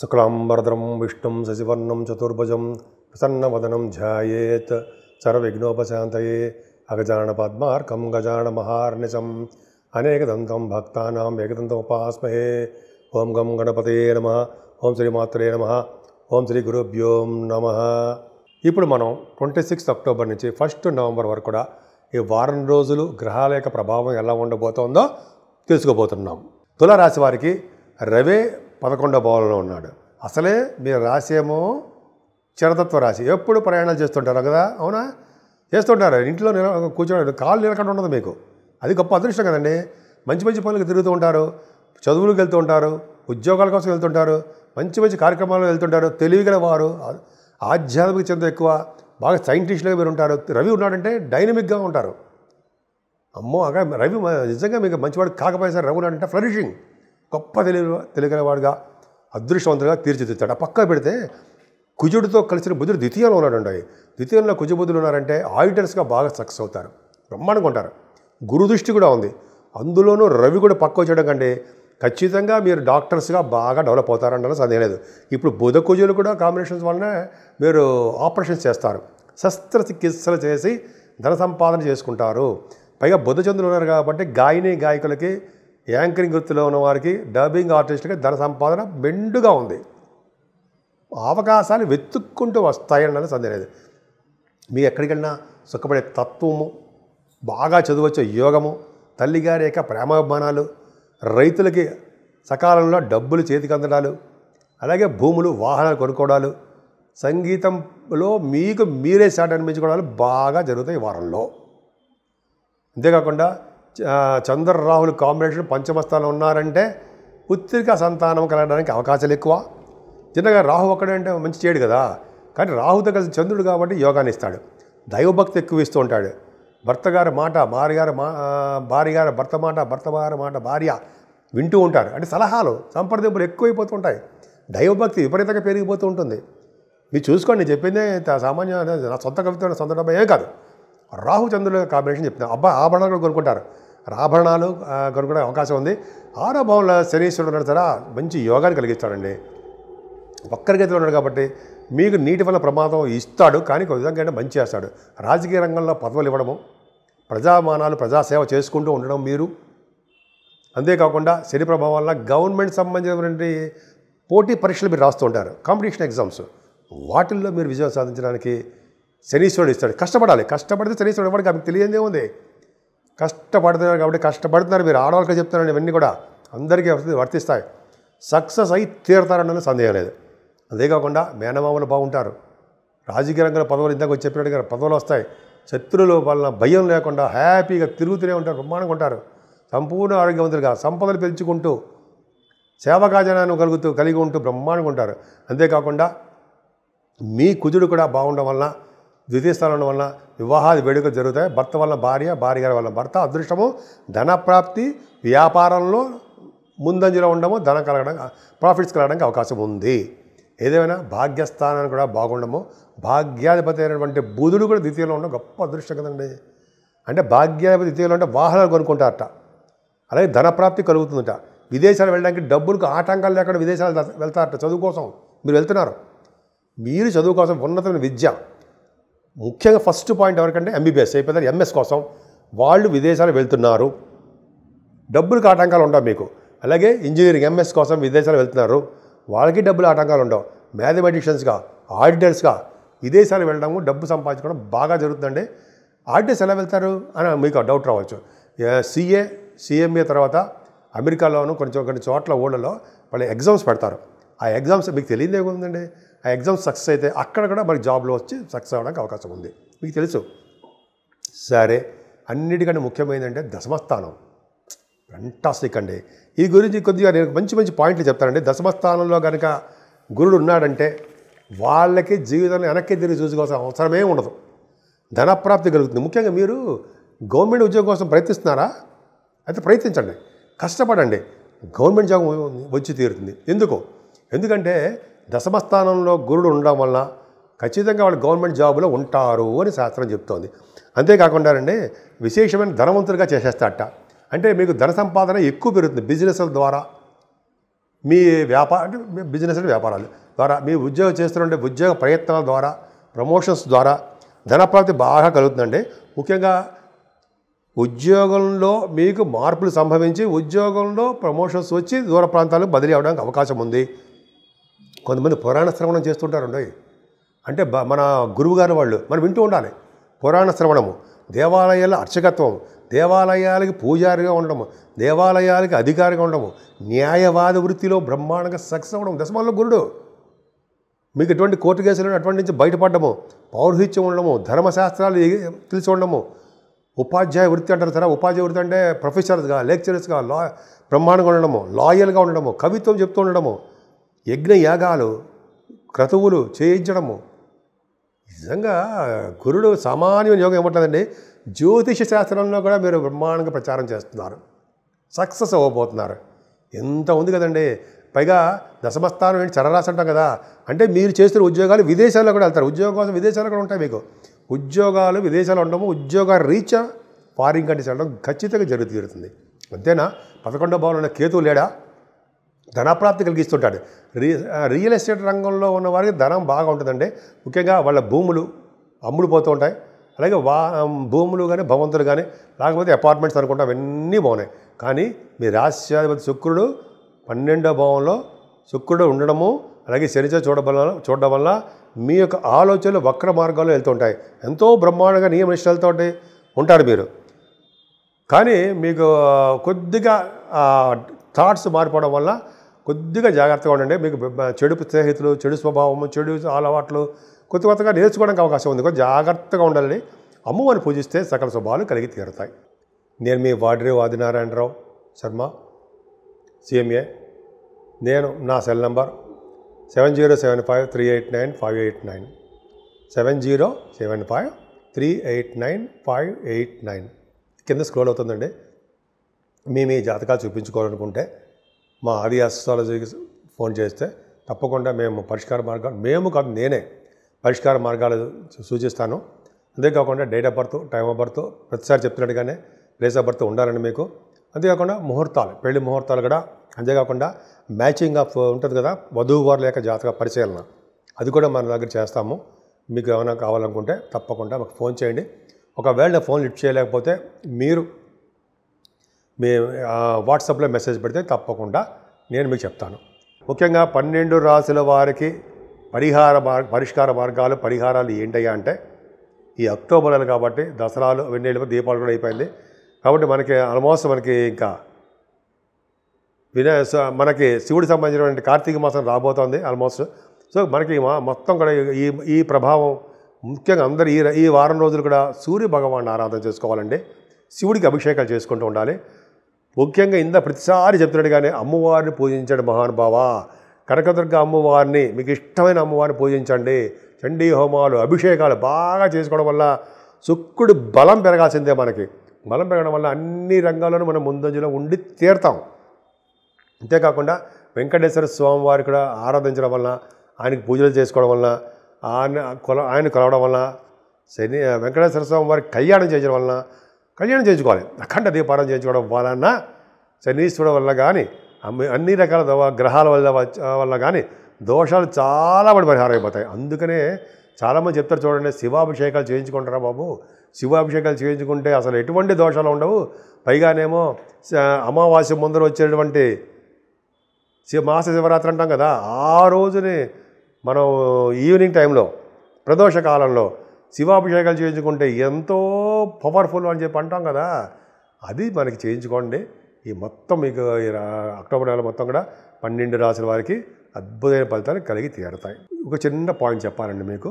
శుక్లాంబరధరం విష్ణుం శశివర్ణం చతుర్భుజం ప్రసన్నవదనం ధ్యాయేత్ సర్వవిఘ్నోపశాంతయే అగజానన పద్మార్కం గజానన మహార్నిశం అనేకదంతం భక్తానాం ఏకదంతం ఉపాస్మహే. ఓం గం గణపతయే నమః. ఓం శ్రీ మాత్రే నమః. ఓం శ్రీ గురుభ్యో నమః. ఇప్పుడు మనం 26 అక్టోబర్ నుంచి 1 నవంబర్ వరకు కూడా ఈ వారం రోజులు గ్రహాల యొక్క ప్రభావం ఎలా ఉండబోతోందో తెలుసుకోబోతున్నాం. తులారాశి వారికి రవే 11వ భావంలో ఉన్నాడు. అసలే మీ రాశి ఏమో చరతత్వ రాశి. ఎప్పుడు ప్రయాణాలు చేస్తుంటారు కదా, అవునా? చేస్తుంటారు. ఇంట్లో కూర్చోండి, కాళ్ళు నిలకడ ఉండదు మీకు. అది గొప్ప అదృష్టం కదండి. మంచి మంచి పనులకు తిరుగుతూ ఉంటారు, చదువులకు వెళ్తూ ఉంటారు, ఉద్యోగాల కోసం వెళ్తుంటారు, మంచి మంచి కార్యక్రమాలు వెళ్తుంటారు. తెలివిగల వారు, ఆధ్యాత్మిక చింత ఎక్కువ, బాగా సైంటిస్టులుగా మీరు ఉంటారు. రవి ఉన్నాడంటే డైనమిక్గా ఉంటారు. అమ్మో అగా రవి నిజంగా మీకు మంచివాడు కాకపోయినా సరే రవి ఉన్నాడంటే ఫ్లరిషింగ్, గొప్ప తెలియగలవాడుగా అదృష్టవంతులుగా తీర్చిదిద్దాడు. ఆ పక్క పెడితే కుజుడితో కలిసిన బుధుడు ద్వితీయంలో ఉన్నాడండి. ద్వితీయంలో కుజబుధులు ఉన్నారంటే ఆడిటర్స్గా బాగా సక్సెస్ అవుతారు, బ్రహ్మాండంగా ఉంటారు. గురు దృష్టి కూడా ఉంది. అందులోనూ రవి కూడా పక్క వచ్చేయడం కంటే ఖచ్చితంగా మీరు డాక్టర్స్గా బాగా డెవలప్ అవుతారన్న సందేహం లేదు. ఇప్పుడు బుధ కుజులు కూడా కాంబినేషన్స్ వల్లనే మీరు ఆపరేషన్స్ చేస్తారు, శస్త్రచికిత్సలు చేసి ధన సంపాదన చేసుకుంటారు. పైగా బుధ చంద్రులు ఉన్నారు కాబట్టి గాయకులకి, యాంకరింగ్ వృత్తిలో ఉన్న వారికి, డబ్బింగ్ ఆర్టిస్టులకి ధన సంపాదన మెండుగా ఉంది. అవకాశాలు వెతుక్కుంటూ వస్తాయన్నది సందేహం లేదు. మీ ఎక్కడికి వెళ్ళినా సుఖపడే తత్వము, బాగా చదువచ్చే యోగము, తల్లిగారి యొక్క ప్రేమాభిమానాలు, రైతులకి సకాలంలో డబ్బులు చేతికి అందడాలు, అలాగే భూములు వాహనాలు కొనుక్కోవడాలు, సంగీతంలో మీకు మీరే సాటి అనిపించుకోవడాలు బాగా జరుగుతాయి ఈ వారంలో. అంతేకాకుండా చంద్ర రాహుల్ కాంబినేషన్ పంచమస్థానం ఉన్నారంటే పుత్రిక సంతానం కలగడానికి అవకాశాలు ఎక్కువ. చిన్నగా రాహు ఒక్కడంటే మంచి చేయడు కదా, కానీ రాహుతో కలిసి చంద్రుడు కాబట్టి యోగాన్ని ఇస్తాడు. దైవభక్తి ఎక్కువ ఇస్తూ ఉంటాడు. భర్త గారి మాట భార్య గారి భర్త మాట, భర్త గారి మాట భార్య వింటూ ఉంటారు. అంటే సలహాలు, సంప్రదింపులు ఎక్కువైపోతూ ఉంటాయి. దైవభక్తి విపరీతంగా పెరిగిపోతూ ఉంటుంది. మీరు చూసుకోండి, నేను చెప్పిందే సామాన్య నా సొంత కవిత సొంత డబ్బా ఏం కాదు. రాహు చంద్రుల కాంబినేషన్ చెప్తున్నాను. ఆభరణాలు కూడా కొనుక్కుంటారు, ఆభరణాలు కొనుక్కునే అవకాశం ఉంది. 6వ భావంలో శనీశ్వరుడు ఉన్నాడు సరే, మంచి యోగాన్ని కలిగిస్తాడండి. వక్రగతిలో ఉన్నాడు కాబట్టి మీకు నీటి వల్ల ప్రమాదం ఇస్తాడు, కానీ ఒక విధంగా అంటే మంచి చేస్తాడు. రాజకీయ రంగంలో పదవులు ఇవ్వడము, ప్రజామానాలు, ప్రజాసేవ చేసుకుంటూ ఉండడం మీరు. అంతేకాకుండా శని ప్రభావం వల్ల గవర్నమెంట్ సంబంధించినటువంటి పోటీ పరీక్షలు మీరు రాస్తూ ఉంటారు, కాంపిటీషన్ ఎగ్జామ్స్. వాటిల్లో మీరు విజయం సాధించడానికి శనీశ్వరుడు ఇస్తాడు. కష్టపడితే శనీశ్వరుడు ఇవ్వడానికి మీకు తెలియదే ఉంది. కష్టపడుతున్నారు కాబట్టి కష్టపడుతున్నారు మీరు. ఆడవాళ్ళకి చెప్తున్నారండి, ఇవన్నీ కూడా అందరికీ వర్తిస్తాయి. సక్సెస్ అయి తీరుతారన్న సందేహం లేదు. అంతేకాకుండా మేనమామలు బాగుంటారు. రాజకీయ రంగంలో పదవులు ఇందాక చెప్పినట్టుగా పదవులు వస్తాయి. శత్రువుల వలన భయం లేకుండా హ్యాపీగా తిరుగుతూనే ఉంటారు, బ్రహ్మాండంగా ఉంటారు. సంపూర్ణ ఆరోగ్యవంతులుగా సంపదలు పెంచుకుంటూ సేవకాజనాన్ని కలిగి ఉంటూ బ్రహ్మాండంగా ఉంటారు. అంతేకాకుండా మీ కుజుడు కూడా బాగుండడం వలన, ద్వితీయ స్థానం ఉండడం వలన వివాహాది వేడుకలు జరుగుతాయి. భర్త వలన భార్య, భార్య గారి వలన భర్త, అదృష్టము, ధనప్రాప్తి, వ్యాపారంలో ముందంజలో ఉండము, ధనం కలగడం, ప్రాఫిట్స్ కలగడానికి అవకాశం ఉంది. ఏదేమైనా భాగ్యస్థానాన్ని కూడా బాగుండము. భాగ్యాధిపతి అయినటువంటి బుధుడు కూడా ద్వితీయంలో ఉండడం గొప్ప అదృష్టం కదండి. అంటే భాగ్యాధిపతి ద్వితీయంలో ఉంటే వాహనాలు కొనుక్కుంటారట, అలాగే ధనప్రాప్తి కలుగుతుందట. విదేశాలు వెళ్ళడానికి డబ్బులకు ఆటంకాలు లేకుండా విదేశాలు వెళ్తారట. చదువు కోసం మీరు వెళ్తున్నారు. మీరు చదువు కోసం ఉన్నతమైన విద్య, ముఖ్యంగా ఫస్ట్ పాయింట్ ఎవరికంటే ఎంబీబీఎస్ అయిపోతారు, ఎంఎస్ కోసం వాళ్ళు విదేశాలు వెళ్తున్నారు. డబ్బులకు ఆటంకాలు ఉండవు మీకు. అలాగే ఇంజనీరింగ్ ఎంఎస్ కోసం విదేశాలు వెళ్తున్నారు, వాళ్ళకి డబ్బులు ఆటంకాలు ఉండవు. మ్యాథమెటిషియన్స్గా, ఆడిటర్స్గా విదేశాలు వెళ్ళడము, డబ్బు సంపాదించుకోవడం బాగా జరుగుతుందండి. ఆడిటర్స్ ఎలా వెళ్తారు అని మీకు డౌట్ రావచ్చు. సిఎంఏ తర్వాత అమెరికాలోనూ కొన్ని చోట్ల ఊళ్ళలో వాళ్ళు ఎగ్జామ్స్ పెడతారు. ఆ ఎగ్జామ్స్ మీకు తెలియదు ఏముందండి. ఆ ఎగ్జామ్స్ సక్సెస్ అయితే అక్కడ కూడా మనకి జాబ్లో వచ్చి సక్సెస్ అవ్వడానికి అవకాశం ఉంది, మీకు తెలుసు. సరే, అన్నిటికంటే ముఖ్యమైనదంటే దశమస్థానం. ఫెంటాస్టిక్ అండి. ఈ గురించి కొద్దిగా నేను మంచి మంచి పాయింట్లు చెప్తానండి. దశమస్థానంలో కనుక గురుడు ఉన్నాడంటే వాళ్ళకి జీవితంలో వెనక్కి తిరిగి చూసుకోవాల్సిన అవసరమే ఉండదు. ధనప్రాప్తి కలుగుతుంది. ముఖ్యంగా మీరు గవర్నమెంట్ ఉద్యోగం కోసం ప్రయత్నిస్తున్నారా? అయితే ప్రయత్నించండి, కష్టపడండి, గవర్నమెంట్ జాబ్ వచ్చి తీరుతుంది. ఎందుకంటే దశమస్థానంలో గురుడు ఉండడం వల్ల ఖచ్చితంగా వాళ్ళు గవర్నమెంట్ జాబులో ఉంటారు అని శాస్త్రం చెప్తోంది. అంతేకాకుండా అండి విశేషమైన ధనవంతులుగా చేసేస్తారట. అంటే మీకు ధన సంపాదన ఎక్కువ పెరుగుతుంది బిజినెస్ల ద్వారా. మీ అంటే మీ బిజినెస్ అంటే వ్యాపారాలు ద్వారా, మీ ఉద్యోగం చేస్తుంటే ఉద్యోగ ప్రయత్నాల ద్వారా, ప్రమోషన్స్ ద్వారా ధనప్రాప్తి బాగా కలుగుతుందండి. ముఖ్యంగా ఉద్యోగంలో మీకు మార్పులు సంభవించి ఉద్యోగంలో ప్రమోషన్స్ వచ్చి దూర ప్రాంతాలకు బదిలీ అవ్వడానికి అవకాశం ఉంది. కొంతమంది పురాణ శ్రవణం చేస్తుంటారండి. అంటే మన గురువుగారు వాళ్ళు మనం వింటూ ఉండాలి. పురాణ శ్రవణము, దేవాలయాల అర్చకత్వం, దేవాలయాలకి పూజారిగా ఉండడము, దేవాలయాలకి అధికారిగా ఉండడము, న్యాయవాద వృత్తిలో బ్రహ్మాండంగా సక్సెస్ అవ్వడం, దశమాల్లో గురుడు. మీకు ఎటువంటి కోర్టు కేసులు అటువంటి నుంచి బయటపడము, పౌరోహిత్యం ఉండడము, ధర్మశాస్త్రాలు తెలిసి ఉండడము, ఉపాధ్యాయ వృత్తి అంటారు సరే, ఉపాధ్యాయ వృత్తి అంటే ప్రొఫెసర్స్గా, లెక్చరర్స్గా, బ్రహ్మాండంగా ఉండడము, లాయర్గా ఉండడము, కవిత్వం చెప్తూ ఉండడము, యజ్ఞ యాగాలు, క్రతువులు చేయించడము. నిజంగా గురుడు సామాన్యమైన యోగం ఏమంటుందండి, జ్యోతిష శాస్త్రంలో కూడా మీరు బ్రహ్మాండంగా ప్రచారం చేస్తున్నారు, సక్సెస్ అవ్వబోతున్నారు. ఎంత ఉంది కదండి. పైగా దశమస్థానం ఏంటి, చరరాశి అంటాం కదా. అంటే మీరు చేస్తున్న ఉద్యోగాలు విదేశాల్లో కూడా వెళ్తారు. ఉద్యోగం కోసం విదేశాల్లో కూడా ఉంటాయి. మీకు ఉద్యోగాలు విదేశాలు ఉండడము, ఉద్యోగ రీత్యా ఫారిన్ కంట్రీస్ వెళ్ళడం ఖచ్చితంగా తీరుతుంది. అంతేనా? 11వ భావంలో ఉన్న కేతువు లేడా, ధనప్రాప్తి కలిగిస్తుంటాడు. రియల్ ఎస్టేట్ రంగంలో ఉన్న వారికి ధనం బాగా ఉంటుందండి. ముఖ్యంగా వాళ్ళ భూములు అమ్ముడుపోతూ ఉంటాయి. అలాగే భూములు కానీ భవంతులు కానీ లేకపోతే అపార్ట్మెంట్స్ అనుకుంటాం, అవన్నీ బాగున్నాయి. కానీ మీ రాష్ట్రాధిపతి శుక్రుడు 12వ భావంలో శుక్రుడు ఉండడము, అలాగే శనిచ చూడడం వల్ల మీ యొక్క ఆలోచనలు వక్ర మార్గాల్లో వెళ్తుంటాయి. ఎంతో బ్రహ్మాండంగా నియమ నిష్టలతో ఉంటారు మీరు. కానీ మీకు కొద్దిగా థాట్స్ మారిపోవడం వల్ల కొద్దిగా జాగ్రత్తగా ఉండండి. మీకు చెడు స్నేహితులు, చెడు స్వభావము, చెడు అలవాట్లు కొత్తగా నేర్చుకోవడానికి అవకాశం ఉంది. కొంచెం జాగ్రత్తగా ఉండాలని. అమ్మవారిని పూజిస్తే సకల శుభాలు కలిగి తీరుతాయి. నేను మీ వాడ్రేవు ఆదినారాయణరావు శర్మ, CMA. నేను నా సెల్ నంబర్ 7075389589, 7075389589. కింద స్క్రోల్ అవుతుందండి. మీ జాతకాలు చూపించుకోవాలనుకుంటే మా ఆది ఆస్ట్రాలజీకి ఫోన్ చేస్తే తప్పకుండా మేము పరిష్కార మార్గాలు, మేము కాదు నేనే పరిష్కార మార్గాలు సూచిస్తాను. అంతేకాకుండా date of birth, time of birth ప్రతిసారి చెప్తున్నట్టుగానే ప్లేస్ ఆఫ్ బర్త్ ఉండాలండి మీకు. అంతేకాకుండా ముహూర్తాలు, పెళ్లి ముహూర్తాలు కూడా. అంతేకాకుండా మ్యాచింగ్ ఆఫ్ ఉంటుంది కదా, వధువు వారి లేక జాతక పరిశీలన, అది కూడా మన దగ్గర చేస్తాము. మీకు ఏమైనా కావాలనుకుంటే తప్పకుండా మాకు ఫోన్ చేయండి. ఒకవేళ ఫోన్ లిఫ్ట్ చేయలేకపోతే మీరు మీ వాట్సాప్లో మెసేజ్ పెడితే తప్పకుండా నేను మీకు చెప్తాను. ముఖ్యంగా 12 రాశుల వారికి పరిష్కార మార్గాలు, పరిహారాలు ఏంటయ్యా అంటే, ఈ అక్టోబర్ నెల కాబట్టి దసరాలు అవన్నీ దీపావళి కూడా అయిపోయింది కాబట్టి మనకి ఆల్మోస్ట్ మనకి ఇంకా మనకి శివుడికి సంబంధించినటువంటి కార్తీక మాసం రాబోతోంది ఆల్మోస్ట్. సో మనకి మొత్తం కూడా ఈ ప్రభావం ముఖ్యంగా అందరూ ఈ వారం రోజులు కూడా సూర్య భగవాన్ని ఆరాధన చేసుకోవాలండి. శివుడికి అభిషేకాలు చేసుకుంటూ ఉండాలి. ముఖ్యంగా ప్రతిసారి చెప్తున్నట్టుగానే అమ్మవారిని పూజించండి మహానుభావ. కనకదుర్గ అమ్మవారిని, మీకు ఇష్టమైన అమ్మవారిని పూజించండి. చండీ హోమాలు, అభిషేకాలు బాగా చేసుకోవడం వల్ల శుక్రుడు బలం పెరగాల్సిందే. మనకి బలం పెరగడం వల్ల అన్ని రంగాల్లోనూ మనం ముందంజలో ఉండి తీరుతాం. అంతేకాకుండా వెంకటేశ్వర స్వామి వారి కూడా ఆరాధించడం వల్ల, ఆయనకి పూజలు చేసుకోవడం వల్ల, ఆయన కలవడం వల్ల, వెంకటేశ్వర స్వామి వారికి కళ్యాణం చేయించుకోవాలి. అఖండ దీపారాధన చేయించుకోవడం వలన, శనీశ్వరుడు వల్ల కానీ, అన్ని రకాల గ్రహాల వల్ల కానీ దోషాలు చాలా పరిహారం అయిపోతాయి. అందుకనే చాలామంది చెప్తారు చూడండి, శివాభిషేకాలు చేయించుకుంటారా బాబు, శివాభిషేకాలు చేయించుకుంటే అసలు ఎటువంటి దోషాలు ఉండవు. పైగానేమో అమావాస్య ముందర వచ్చేటువంటి మాస శివరాత్రి అంటాం కదా, ఆ రోజుని మనం ఈవినింగ్ టైంలో ప్రదోష కాలంలో శివాభిషేకాలు చేయించుకుంటే ఎంతో పవర్ఫుల్ అని చెప్పి అంటాం కదా, అది మనకి చేయించుకోండి. ఈ మొత్తం మీకు అక్టోబర్ నెల మొత్తం కూడా 12 రాశుల వారికి అద్భుతమైన ఫలితాలు కలిగి తీరుతాయి. ఒక చిన్న పాయింట్ చెప్పాలండి మీకు.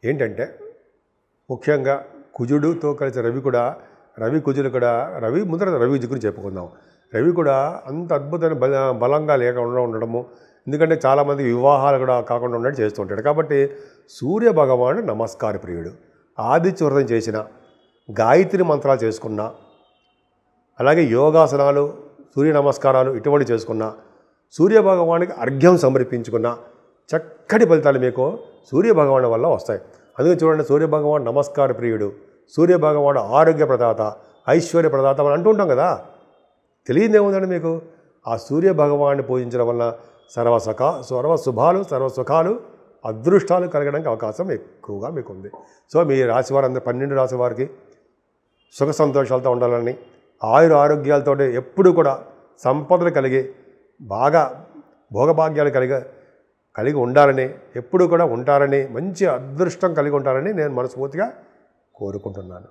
ఏంటంటే ముఖ్యంగా కుజుడుతో కలిసి రవి కుజుడు కూడా రవి గురించి చెప్పుకుందాం. రవి కూడా అంత అద్భుతమైన బలంగా లేకుండా ఉండడము, ఎందుకంటే చాలామంది వివాహాలు కూడా కాకుండా ఉండడం చేస్తూ ఉంటాడు. కాబట్టి సూర్య భగవానుడు నమస్కార ప్రియుడు. ఆదిత్య హృదయం చేసిన, గాయత్రి మంత్రాలు చేసుకున్న, అలాగే యోగాసనాలు, సూర్య నమస్కారాలు ఇటువంటి చేసుకున్న, సూర్య భగవానికి అర్ఘ్యం సమర్పించుకున్న చక్కటి ఫలితాలు మీకు సూర్య భగవాను వల్ల వస్తాయి. అందుకే చూడండి, సూర్య భగవాన్ నమస్కార ప్రియుడు, సూర్య భగవానుడు ఆరోగ్య ప్రదాత, ఐశ్వర్య ప్రదాత అని అంటూ ఉంటాం కదా. తెలియదేముందండి మీకు. ఆ సూర్య భగవాన్ని పూజించడం వల్ల సర్వ శుభాలు సర్వ సుఖాలు అదృష్టాలు కలగడానికి అవకాశం ఎక్కువగా మీకు ఉంది. సో మీ రాశివారు అందరూ 12 రాశి వారికి సుఖ సంతోషాలతో ఉండాలని, ఆరోగ్యాలతో ఎప్పుడు కూడా సంపదలు కలిగి బాగా భోగభాగ్యాలు కలిగి ఉండాలని, ఎప్పుడు కూడా ఉంటారని, మంచి అదృష్టం కలిగి ఉంటారని నేను మనస్ఫూర్తిగా కోరుకుంటున్నాను.